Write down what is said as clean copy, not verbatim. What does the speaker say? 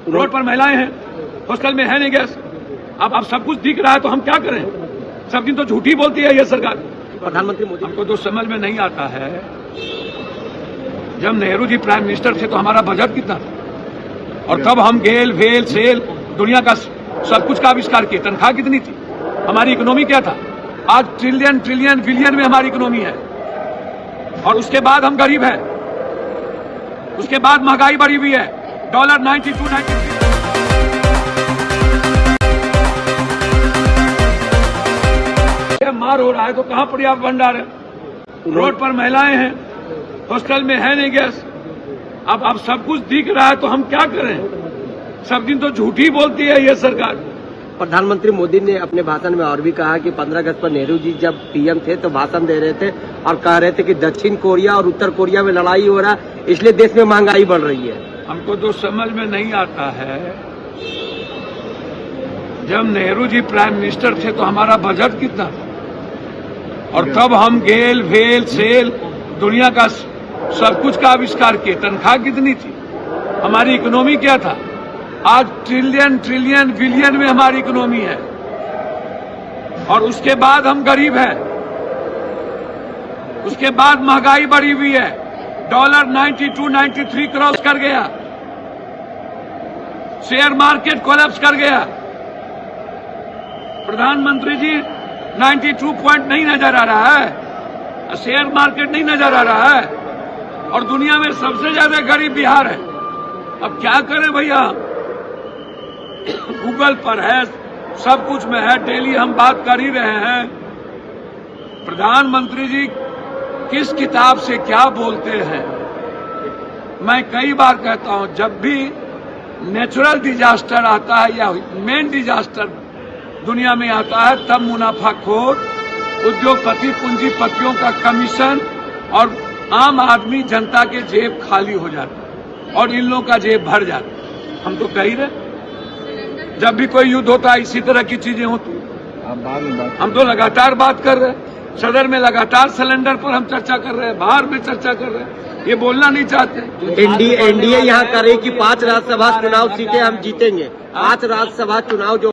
Road पर महिलाएं हैं, हॉस्टल में है नहीं गैस। अब सब कुछ दिख रहा है तो हम क्या करें? सब दिन तो झूठी बोलती है ये सरकार। प्रधानमंत्री मोदी हमको तो समझ में नहीं आता है, जब नेहरू जी प्राइम मिनिस्टर थे तो हमारा बजट कितना था, और तब हम गेल वेल सेल दुनिया का सब कुछ का आविष्कार किए। तनख्वाह कितनी थी, हमारी इकोनॉमी क्या था? आज ट्रिलियन ट्रिलियन बिलियन में हमारी इकोनॉमी है, और उसके बाद हम गरीब हैं, उसके बाद महंगाई बढ़ी हुई है। डॉलर 92 93 मार हो रहा है तो कहां पर्याप्त भंडार है? रोड पर महिलाएं हैं, हॉस्टल में है नहीं गैस। अब सब कुछ दिख रहा है तो हम क्या करें? सब दिन तो झूठी बोलती है ये सरकार। प्रधानमंत्री मोदी ने अपने भाषण में और भी कहा कि 15 अगस्त पर नेहरू जी जब पीएम थे तो भाषण दे रहे थे और कह रहे थे कि दक्षिण कोरिया और उत्तर कोरिया में लड़ाई हो रहा है, इसलिए देश में महंगाई बढ़ रही है। हमको तो समझ में नहीं आता है, जब नेहरू जी प्राइम मिनिस्टर थे तो हमारा बजट कितना था, और तब हम गेल वेल सेल दुनिया का सब कुछ का आविष्कार किए। तनख्वाह कितनी थी, हमारी इकोनॉमी क्या था? आज ट्रिलियन ट्रिलियन बिलियन में हमारी इकोनॉमी है, और उसके बाद हम गरीब हैं, उसके बाद महंगाई बढ़ी हुई है। डॉलर 92 93 क्रॉस कर गया, शेयर मार्केट कोलैप्स कर गया। प्रधानमंत्री जी 92 पॉइंट नहीं नजर आ रहा है, शेयर मार्केट नहीं नजर आ रहा है, और दुनिया में सबसे ज्यादा गरीब बिहार है। अब क्या करें भैया? गूगल पर है, सब कुछ में है, डेली हम बात कर ही रहे हैं। प्रधानमंत्री जी किस किताब से क्या बोलते हैं? मैं कई बार कहता हूं, जब भी नेचुरल डिजास्टर आता है या मेन डिजास्टर दुनिया में आता है, तब मुनाफाखोर उद्योगपति पूंजीपतियों का कमीशन और आम आदमी जनता के जेब खाली हो जाता और इन लोगों का जेब भर जाता। हम तो कह ही रहे, जब भी कोई युद्ध होता है इसी तरह की चीजें होती। हम तो लगातार बात कर रहे हैं, सदन में लगातार सिलेंडर पर हम चर्चा कर रहे हैं, बाहर में चर्चा कर रहे हैं, ये बोलना नहीं चाहते। एनडीए यहाँ करे कि 5 राज्यसभा चुनाव सीटें हम जीतेंगे, 5 राज्यसभा चुनाव जो